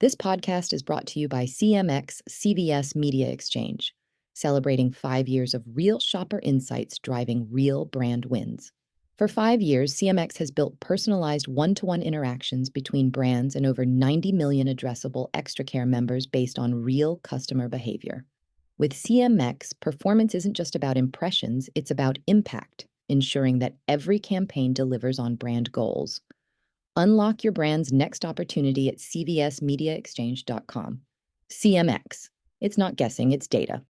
This podcast is brought to you by CMX CVS Media Exchange, celebrating 5 years of real shopper insights driving real brand wins. For 5 years, CMX has built personalized one-to-one interactions between brands and over 90 million addressable extra care members based on real customer behavior. With CMX, performance isn't just about impressions, it's about impact, ensuring that every campaign delivers on brand goals. Unlock your brand's next opportunity at cvsmediaexchange.com. CMX. It's not guessing, it's data.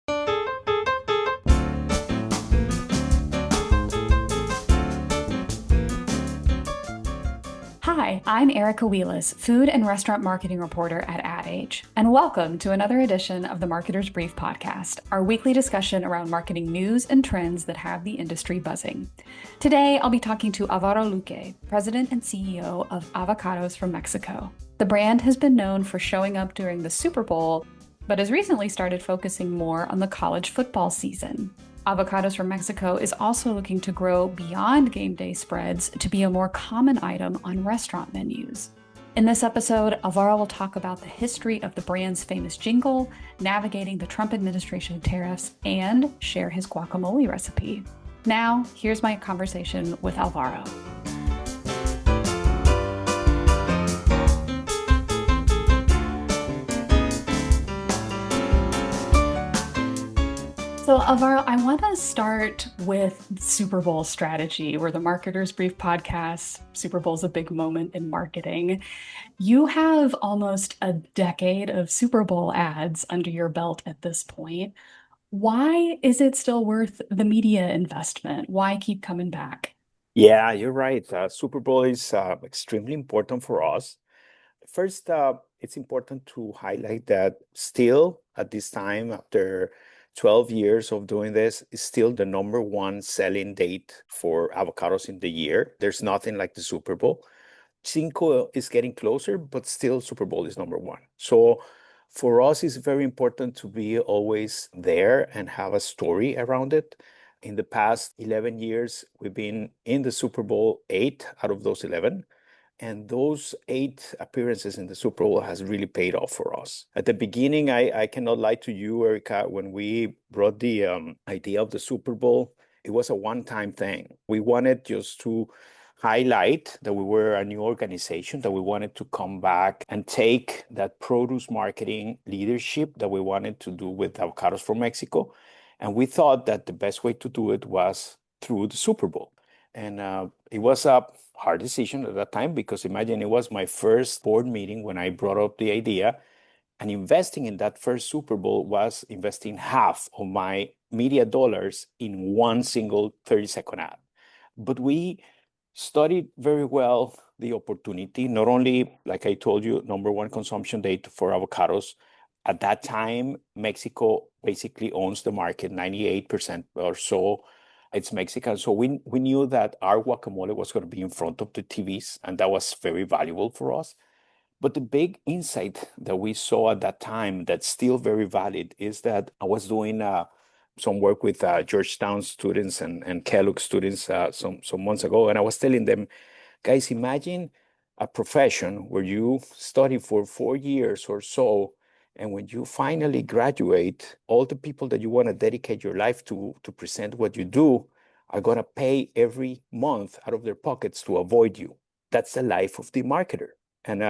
Hi, I'm Erica Wheelis, food and restaurant marketing reporter at Ad Age, and welcome to another edition of the Marketer's Brief podcast, our weekly discussion around marketing news and trends that have the industry buzzing. Today, I'll be talking to Alvaro Luque, president and CEO of Avocados from Mexico. The brand has been known for showing up during the Super Bowl, but has recently started focusing more on the college football season. Avocados from Mexico is also looking to grow beyond game day spreads to be a more common item on restaurant menus. In this episode, Alvaro will talk about the history of the brand's famous jingle, navigating the Trump administration tariffs, and share his guacamole recipe. Now, here's my conversation with Alvaro. So, Alvaro, I want to start with Super Bowl strategy. We're the Marketer's Brief podcast. Super Bowl is a big moment in marketing. You have almost a decade of Super Bowl ads under your belt at this point. Why is it still worth the media investment? Why keep coming back? Yeah, you're right. Super Bowl is extremely important for us. First, it's important to highlight that still at this time, after 12 years of doing this, is still the number one selling date for avocados in the year. There's nothing like the Super Bowl. Cinco is getting closer, but still Super Bowl is number one. So for us, it's very important to be always there and have a story around it. In the past 11 years, we've been in the Super Bowl 8 out of those 11. And those 8 appearances in the Super Bowl has really paid off for us. At the beginning, I cannot lie to you, Erica, when we brought the idea of the Super Bowl, it was a one-time thing. We wanted just to highlight that we were a new organization, that we wanted to come back and take that produce marketing leadership that we wanted to do with Avocados from Mexico. And we thought that the best way to do it was through the Super Bowl. And it was a hard decision at that time, because imagine it was my first board meeting when I brought up the idea, and investing in that first Super Bowl was investing half of my media dollars in one single 30-second ad. But we studied very well the opportunity, not only, like I told you, number one consumption date for avocados. At that time, Mexico basically owns the market, 98% or so. It's Mexican. So we knew that our guacamole was going to be in front of the TVs, and that was very valuable for us. But the big insight that we saw at that time that's still very valid is that I was doing some work with Georgetown students and Kellogg students some months ago, and I was telling them, guys, imagine a profession where you study for 4 years or so, and when you finally graduate, all the people that you want to dedicate your life to present what you do are going to pay every month out of their pockets to avoid you. That's the life of the marketer. And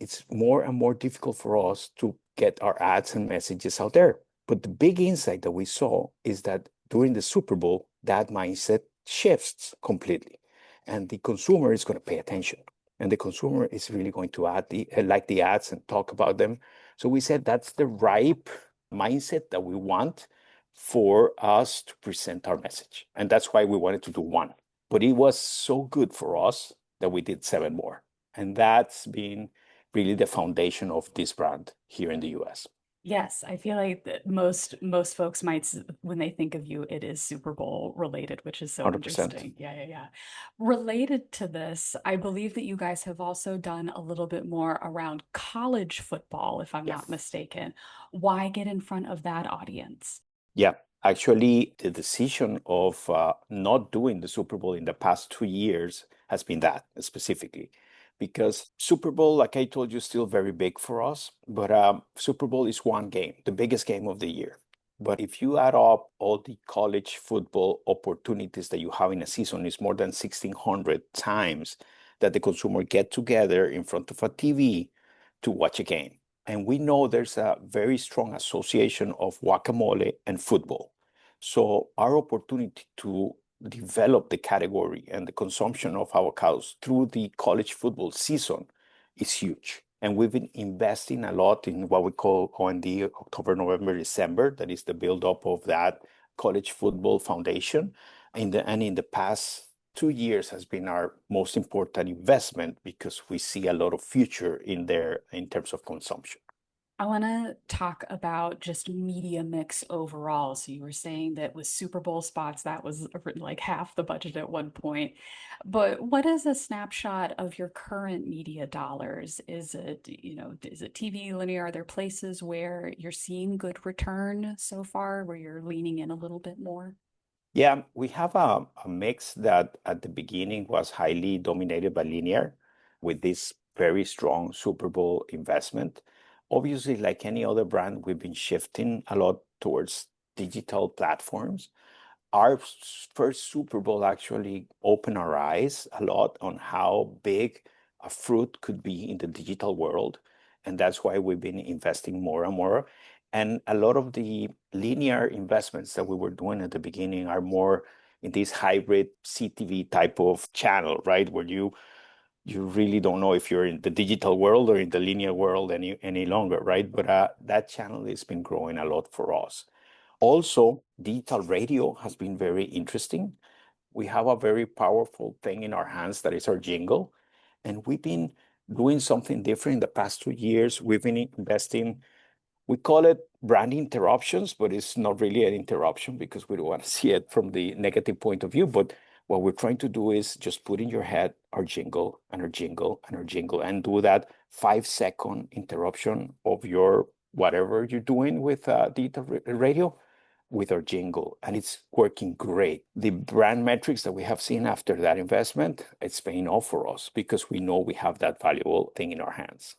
it's more and more difficult for us to get our ads and messages out there. But the big insight that we saw is that during the Super Bowl, that mindset shifts completely. And the consumer is going to pay attention. And the consumer is really going to like the ads and talk about them. So we said that's the ripe mindset that we want for us to present our message. And that's why we wanted to do one. But it was so good for us that we did 7 more. And that's been really the foundation of this brand here in the US. Yes, I feel like that most folks might, when they think of you, it is Super Bowl related, which is so 100%. interesting. Yeah. Related to this, I believe that you guys have also done a little bit more around college football, if I'm not mistaken. Why get in front of that audience? Yeah, actually, the decision of not doing the Super Bowl in the past 2 years has been that specifically. because Super Bowl, like I told you, is still very big for us. But Super Bowl is one game, the biggest game of the year. But if you add up all the college football opportunities that you have in a season, it's more than 1,600 times that the consumer get together in front of a TV to watch a game. And we know there's a very strong association of guacamole and football. So our opportunity to develop the category and the consumption of avocados through the college football season is huge. And we've been investing a lot in what we call OND, October, November, December. That is the buildup of that college football foundation. And in the past 2 years has been our most important investment because we see a lot of future in there in terms of consumption. I want to talk about just media mix overall. So you were saying that with Super Bowl spots, that was like half the budget at one point. But what is a snapshot of your current media dollars? Is it, is it TV, linear? Are there places where you're seeing good return so far, where you're leaning in a little bit more? Yeah, we have a mix that at the beginning was highly dominated by linear with this very strong Super Bowl investment. Obviously, like any other brand, we've been shifting a lot towards digital platforms. Our first Super Bowl actually opened our eyes a lot on how big a fruit could be in the digital world. And that's why we've been investing more and more. And a lot of the linear investments that we were doing at the beginning are more in this hybrid CTV type of channel, right? Where you really don't know if you're in the digital world or in the linear world any longer, right? But that channel has been growing a lot for us. Also, digital radio has been very interesting. We have a very powerful thing in our hands that is our jingle. And we've been doing something different in the past 2 years. We've been investing, we call it brand interruptions, but it's not really an interruption because we don't want to see it from the negative point of view. But what we're trying to do is just put in your head our jingle and our jingle and our jingle and do that 5 second interruption of your whatever you're doing with digital radio with our jingle, and it's working great. The brand metrics that we have seen after that investment, it's paying off for us because we know we have that valuable thing in our hands.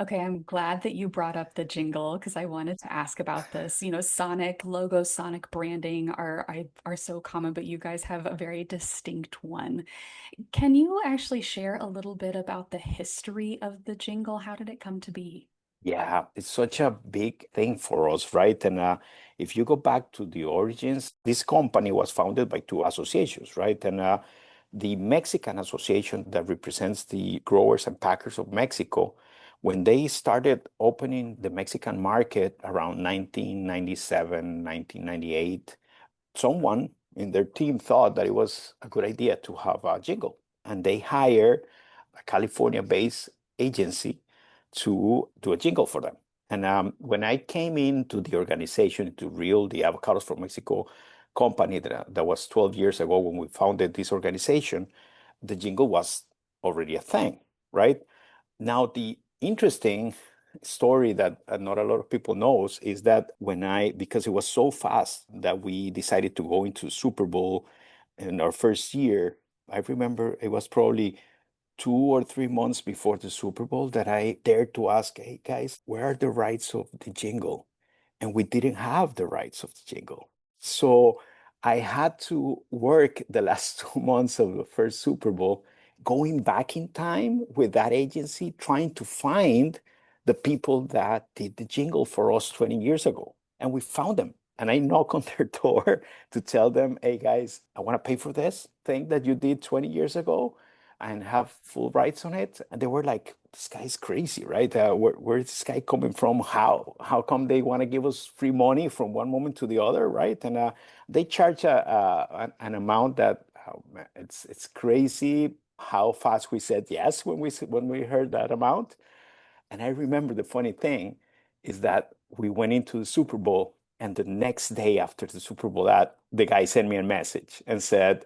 Okay, I'm glad that you brought up the jingle because I wanted to ask about this. Sonic logos, Sonic branding are so common, but you guys have a very distinct one. Can you actually share a little bit about the history of the jingle? How did it come to be? Yeah, it's such a big thing for us, right? And if you go back to the origins, this company was founded by two associations, right? And the Mexican Association that represents the growers and packers of Mexico, when they started opening the Mexican market around 1997, 1998, someone in their team thought that it was a good idea to have a jingle. And they hired a California-based agency to do a jingle for them. And when I came into the organization to reel the Avocados from Mexico company that was 12 years ago when we founded this organization, the jingle was already a thing, right? Now, the interesting story that not a lot of people knows is that because it was so fast that we decided to go into Super Bowl in our first year, I remember it was probably 2 or 3 months before the Super Bowl that I dared to ask, hey guys, where are the rights of the jingle? And we didn't have the rights of the jingle. So I had to work the last 2 months of the first Super Bowl, going back in time with that agency, trying to find the people that did the jingle for us 20 years ago. And we found them. And I knock on their door to tell them, hey guys, I want to pay for this thing that you did 20 years ago and have full rights on it. And they were like, this guy's crazy, right? Where's this guy coming from? How come they want to give us free money from one moment to the other, right? And they charge an amount that it's crazy how fast we said yes when we heard that amount. And I remember the funny thing is that we went into the Super Bowl, and the next day after the Super Bowl, the guy sent me a message and said,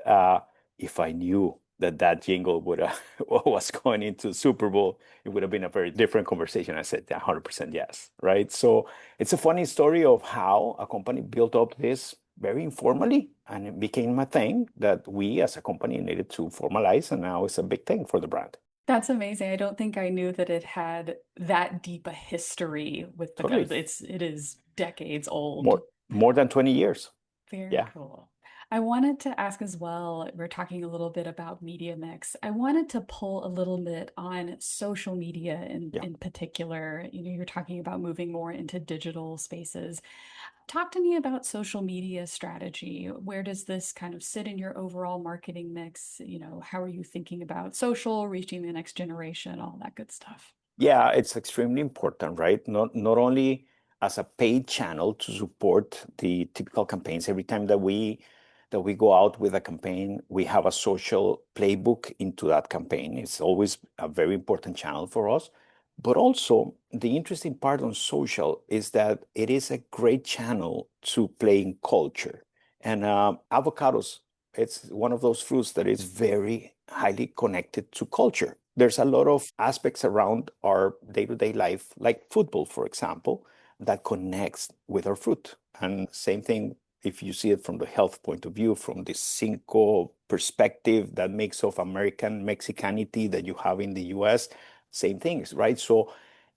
if I knew that that jingle would was going into the Super Bowl, it would have been a very different conversation. I said 100% yes, right? So it's a funny story of how a company built up this very informally, and it became a thing that we as a company needed to formalize, and now it's a big thing for the brand. That's amazing. I don't think I knew that it had that deep a history with the Totally. it is decades old. More than 20 years. Very Yeah. cool. I wanted to ask as well, we're talking a little bit about media mix. I wanted to pull a little bit on social media Yeah. in particular. You know, you're talking about moving more into digital spaces. Talk to me about social media strategy. Where does this kind of sit in your overall marketing mix? You know, how are you thinking about social, reaching the next generation, all that good stuff? Yeah, it's extremely important, right? Not only as a paid channel to support the typical campaigns. Every time that we go out with a campaign, we have a social playbook into that campaign. It's always a very important channel for us. But also, the interesting part on social is that it is a great channel to play in culture. And avocados, it's one of those fruits that is very highly connected to culture. There's a lot of aspects around our day-to-day life, like football, for example, that connects with our fruit. And same thing if you see it from the health point of view, from the cinco perspective that makes of American Mexicanity that you have in the US, same things, right? So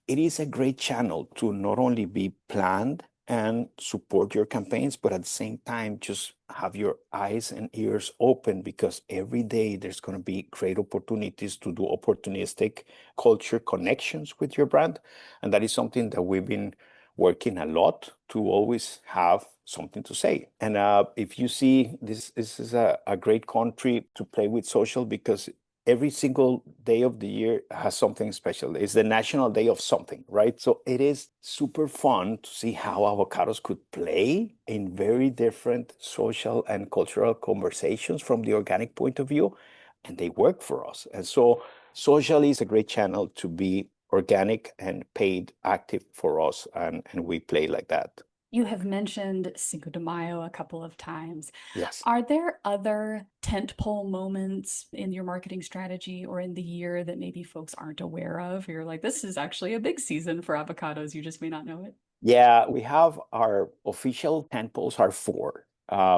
it is a great channel to not only be planned and support your campaigns, but at the same time, just have your eyes and ears open because every day there's going to be great opportunities to do opportunistic culture connections with your brand. And that is something that we've been working a lot to always have something to say. And if you see, this is a great country to play with social because every single day of the year has something special. It's the national day of something, right? So it is super fun to see how avocados could play in very different social and cultural conversations from the organic point of view, and they work for us. And so social is a great channel to be organic and paid active for us, and we play like that. You have mentioned Cinco de Mayo a couple of times. Yes. Are there other tentpole moments in your marketing strategy or in the year that maybe folks aren't aware of? You're like, this is actually a big season for avocados. You just may not know it. Yeah, we have our official tentpoles are four.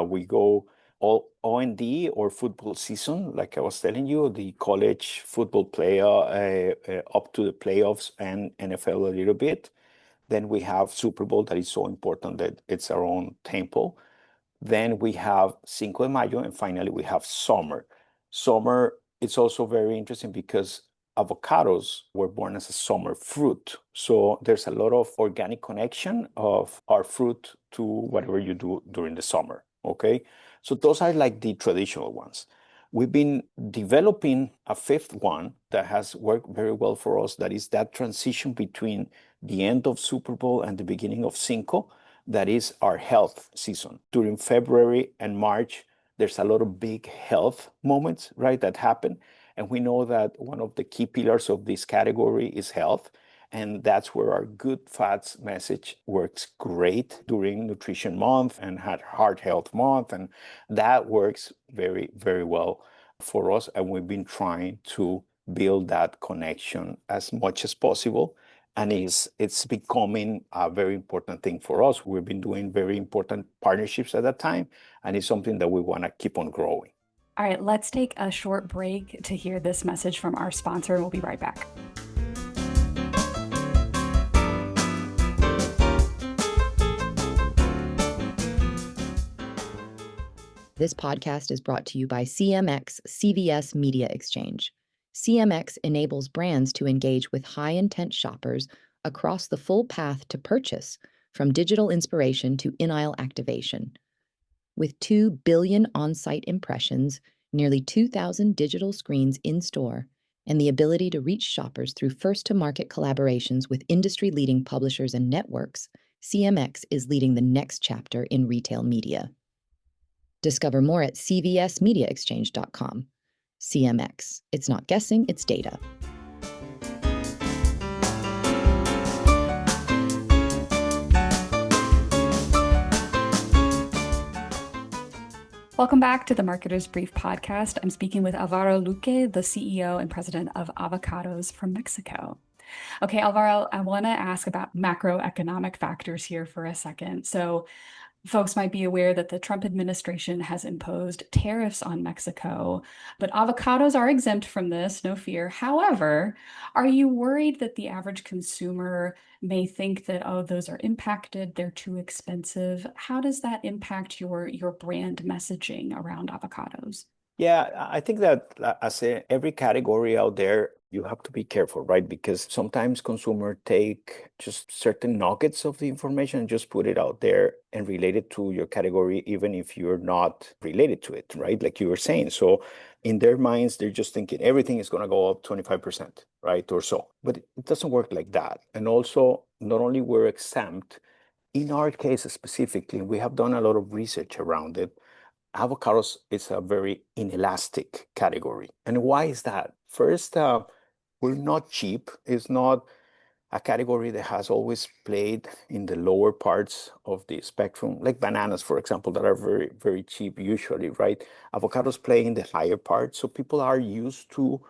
We go all O&D or football season, like I was telling you, the college football player up to the playoffs and NFL a little bit. Then we have Super Bowl that is so important that it's our own tempo. Then we have Cinco de Mayo, and finally we have summer. Summer, it's also very interesting because avocados were born as a summer fruit. So there's a lot of organic connection of our fruit to whatever you do during the summer. Okay. So those are like the traditional ones. We've been developing a fifth one that has worked very well for us. That is that transition between the end of Super Bowl and the beginning of Cinco, that is our health season. During February and March, there's a lot of big health moments, right, that happen. And we know that one of the key pillars of this category is health. And that's where our good fats message works great during Nutrition Month and Heart Health Month. And that works very, very well for us. And we've been trying to build that connection as much as possible, and it's becoming a very important thing for us. We've been doing very important partnerships at that time, and it's something that we want to keep on growing. All right, let's take a short break to hear this message from our sponsor, and we'll be right back. This podcast is brought to you by CMX CVS Media Exchange. CMX enables brands to engage with high-intent shoppers across the full path to purchase, from digital inspiration to in-aisle activation. With 2 billion on-site impressions, nearly 2,000 digital screens in-store, and the ability to reach shoppers through first-to-market collaborations with industry-leading publishers and networks, CMX is leading the next chapter in retail media. Discover more at cvsmediaexchange.com. CMX. It's not guessing, it's data. Welcome back to the Marketer's Brief podcast. I'm speaking with Alvaro Luque, the CEO and president of Avocados from Mexico. Okay, Alvaro, I want to ask about macroeconomic factors here for a second. So Folks might be aware that the Trump administration has imposed tariffs on Mexico, but avocados are exempt from this, no fear. However, are you worried that the average consumer may think that, oh, those are impacted, they're too expensive? How does that impact your brand messaging around avocados? Yeah, I think that every category out there, you have to be careful, right? Because sometimes consumers take just certain nuggets of the information and just put it out there and relate it to your category, even if you're not related to it, right? Like you were saying. So in their minds, they're just thinking everything is going to go up 25%, right? Or so. But it doesn't work like that. And also, not only we're exempt, in our case specifically, we have done a lot of research around it. Avocados is a very inelastic category. And why is that? First, we're not cheap. It's not a category that has always played in the lower parts of the spectrum, like bananas, for example, that are very, very cheap usually, right? Avocados play in the higher part, so people are used to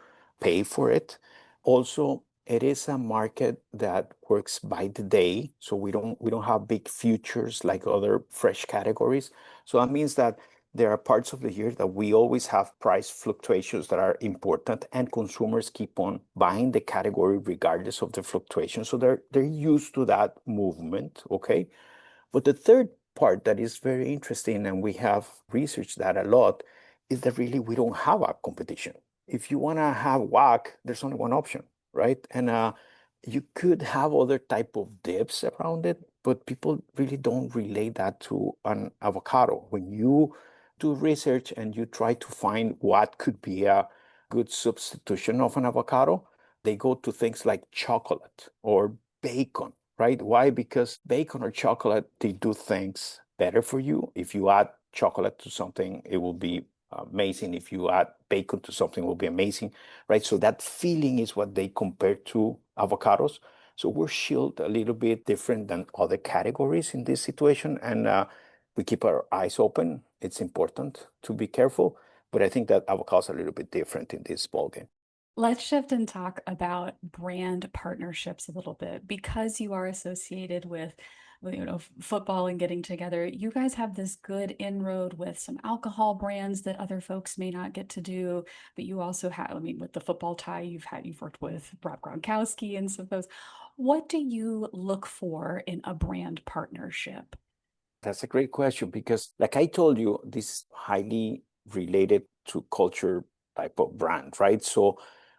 pay for it. Also, it is a market that works by the day, so we don't have big futures like other fresh categories. So that means that there are parts of the year that we always have price fluctuations that are important, and consumers keep on buying the category regardless of the fluctuation. So they're used to that movement, okay? But the third part that is very interesting, and we have researched that a lot, is that really we don't have a competition. If you want to have guac, there's only one option, right? And you could have other type of dips around it, but people really don't relate that to an avocado. When you do research and you try to find what could be a good substitution of an avocado, they go to things like chocolate or bacon, right? Why? Because bacon or chocolate, they do things better for you. If you add chocolate to something, it will be amazing. If you add bacon to something, it will be amazing, right? So that feeling is what they compare to avocados. So we're shielded a little bit different than other categories in this situation. And we keep our eyes open. It's important to be careful. But I think that avocados are a little bit different in this ballgame. Let's shift and talk about brand partnerships a little bit because you are associated with, football and getting together. You guys have this good inroad with some alcohol brands that other folks may not get to do, but you also have, I mean, with the football tie, you've worked with Rob Gronkowski and some of those. What do you look for in a brand partnership? That's a great question because, like I told you, this is highly related to culture type of brand, right? So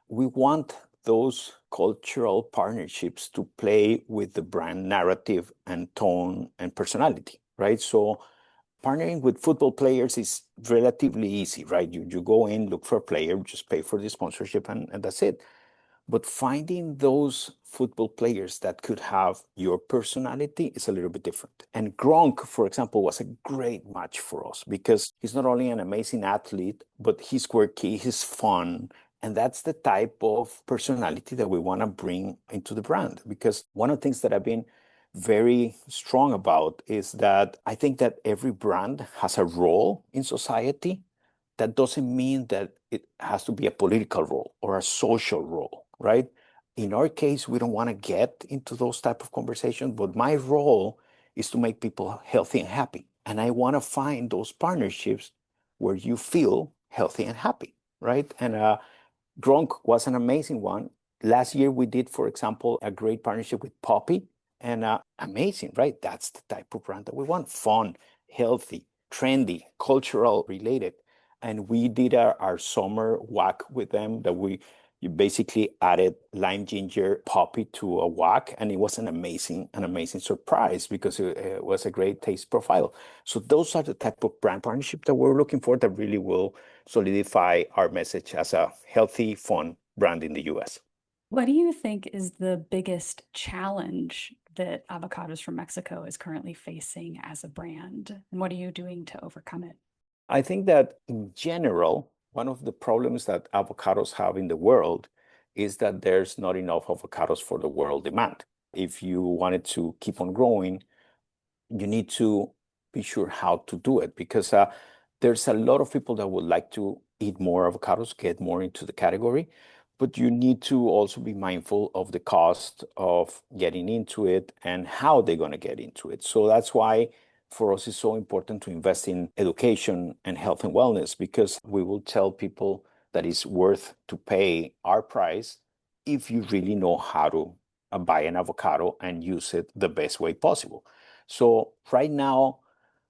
we want those cultural partnerships to play with the brand narrative and tone and personality, right? So partnering with football players is relatively easy, right? You go in, look for a player, just pay for the sponsorship, and that's it. But finding those football players that could have your personality is a little bit different. And Gronk, for example, was a great match for us because he's not only an amazing athlete, but he's quirky, he's fun. And that's the type of personality that we want to bring into the brand. Because one of the things that I've been very strong about is that I think that every brand has a role in society. That doesn't mean that it has to be a political role or a social role, right? In our case, we don't want to get into those type of conversations, but my role is to make people healthy and happy. And I want to find those partnerships where you feel healthy and happy, right? And Gronk was an amazing one. Last year, we did, for example, a great partnership with Poppy, and amazing, right? That's the type of brand that we want: fun, healthy, trendy, cultural related. And we did our summer walk with them that you basically added lime ginger poppy to a wok, and it was an amazing surprise because it was a great taste profile. So those are the type of brand partnership that we're looking for that really will solidify our message as a healthy, fun brand in the US. What do you think is the biggest challenge that Avocados from Mexico is currently facing as a brand? And what are you doing to overcome it? I think that in general, one of the problems that avocados have in the world is that there's not enough avocados for the world demand. If you wanted to keep on growing, you need to be sure how to do it because there's a lot of people that would like to eat more avocados, get more into the category, but you need to also be mindful of the cost of getting into it and how they're going to get into it. So that's why for us it's so important to invest in education and health and wellness, because we will tell people that it's worth to pay our price if you really know how to buy an avocado and use it the best way possible. So right now,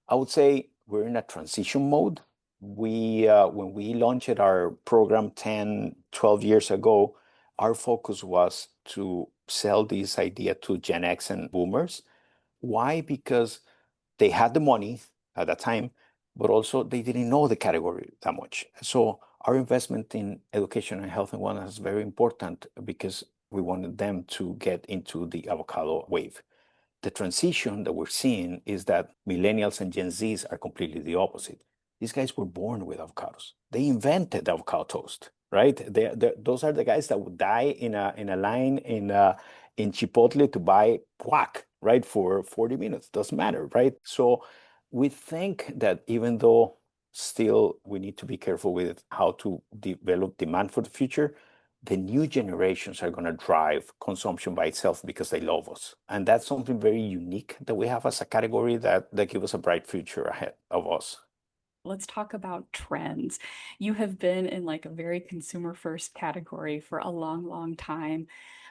I would say we're in a transition mode. When we launched our program 10, 12 years ago, our focus was to sell this idea to Gen X and boomers. Why? Because they had the money at that time, but also they didn't know the category that much. So our investment in education and health and wellness is very important because we wanted them to get into the avocado wave. The transition that we're seeing is that millennials and Gen Zs are completely the opposite. These guys were born with avocados. They invented avocado toast, right? Those are the guys that would die in a line in Chipotle to buy guac, right, for 40 minutes. Doesn't matter, right? So we think that even though still we need to be careful with how to develop demand for the future, the new generations are going to drive consumption by itself because they love us. And that's something very unique that we have as a category that gives us a bright future ahead of us. Let's talk about trends. You have been in like a very consumer first category for a long, long time.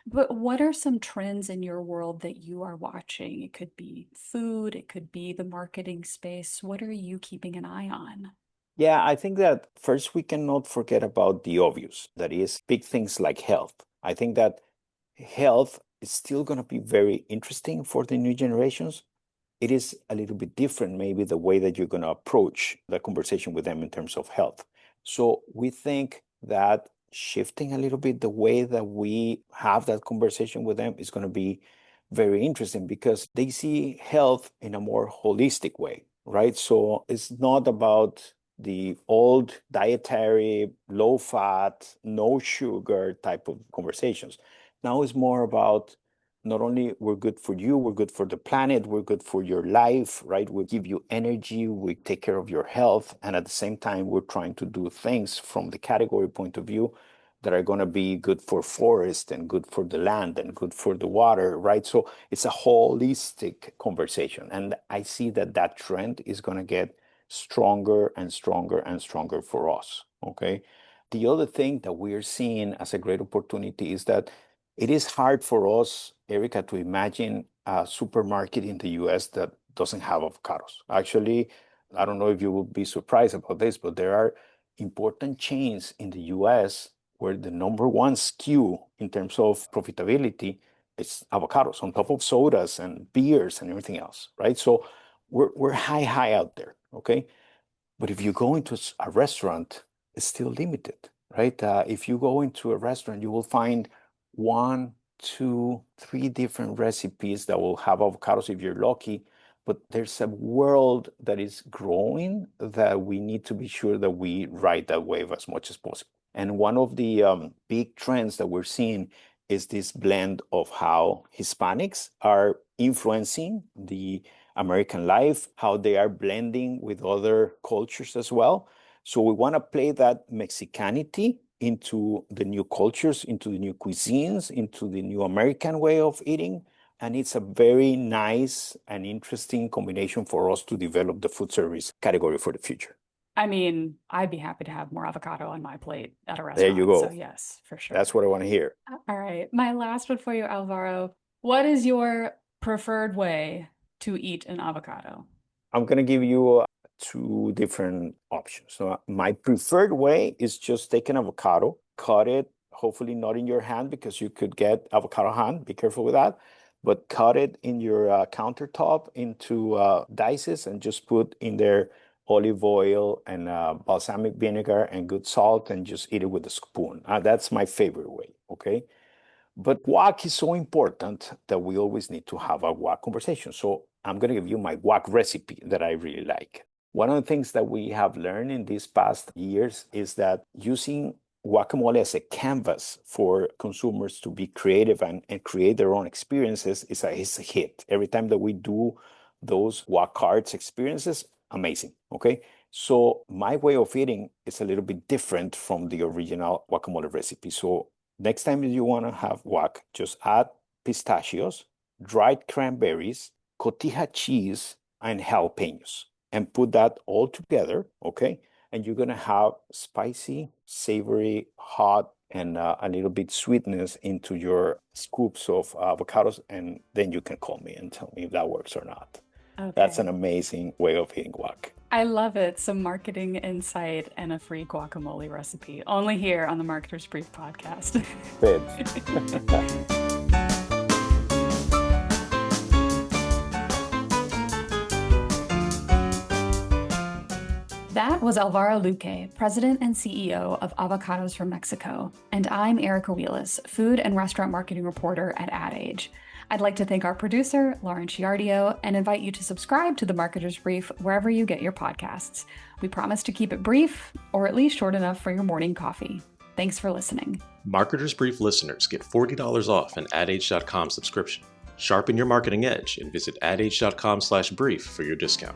But what are some trends in your world that you are watching? It could be food, it could be the marketing space. What are you keeping an eye on? Yeah, I think that first we cannot forget about the obvious, that is big things like health. I think that health is still going to be very interesting for the new generations. It is a little bit different, maybe the way that you're going to approach the conversation with them in terms of health. So we think that shifting a little bit the way that we have that conversation with them is going to be very interesting because they see health in a more holistic way, right? So it's not about the old dietary, low fat, no sugar type of conversations. Now it's more about not only we're good for you, we're good for the planet, we're good for your life, right? We give you energy, we take care of your health. And at the same time, we're trying to do things from the category point of view that are going to be good for forest and good for the land and good for the water, right? So it's a holistic conversation. And I see that that trend is going to get stronger and stronger and stronger for us, okay? The other thing that we're seeing as a great opportunity is that it is hard for us, Erica, to imagine a supermarket in the US that doesn't have avocados. Actually, I don't know if you will be surprised about this, but there are important chains in the US where the number one SKU in terms of profitability is avocados on top of sodas and beers and everything else, right? So we're high out there, okay? But if you go into a restaurant, it's still limited, right? If you go into a restaurant, you will find one, two, three different recipes that will have avocados if you're lucky. But there's a world that is growing that we need to be sure that we ride that wave as much as possible. And one of the big trends that we're seeing is this blend of how Hispanics are influencing the American life, how they are blending with other cultures as well. So we want to play that Mexicanity into the new cultures, into the new cuisines, into the new American way of eating. And it's a very nice and interesting combination for us to develop the food service category for the future. I mean, I'd be happy to have more avocado on my plate at a There you restaurant. So, go. yes, for sure. That's what I want to hear. All right. My last one for you, Alvaro. What is your preferred way to eat an avocado? I'm going to give you two different options. So my preferred way is just take an avocado, cut it, hopefully not in your hand because you could get avocado hand. Be careful with that. But cut it in your countertop into dices and just put in there olive oil and balsamic vinegar and good salt and just eat it with a spoon. That's my favorite way. Okay. But guac is so important that we always need to have a guac conversation. So I'm going to give you my guac recipe that I really like. One of the things that we have learned in these past years is that using guacamole as a canvas for consumers to be creative and create their own experiences is a hit. Every time that we do those guac carts experiences, amazing. Okay. So my way of eating is a little bit different from the original guacamole recipe. So next time you want to have guac, just add pistachios, dried cranberries, cotija cheese, and jalapenos, and put that all together, okay? And you're gonna have spicy, savory, hot, and a little bit sweetness into your scoops of avocados, and then you can call me and tell me if that works or not. Okay. That's an amazing way of eating guac. I love it. Some marketing insight and a free guacamole recipe. Only here on the Marketer's Brief podcast. That was Alvaro Luque, President and CEO of Avocados from Mexico. And I'm Erica Wheelis, Food and Restaurant Marketing Reporter at Ad Age. I'd like to thank our producer, Lauren Ciardio, and invite you to subscribe to The Marketer's Brief wherever you get your podcasts. We promise to keep it brief, or at least short enough for your morning coffee. Thanks for listening. Marketer's Brief listeners get $40 off an adage.com subscription. Sharpen your marketing edge and visit adage.com/brief for your discount.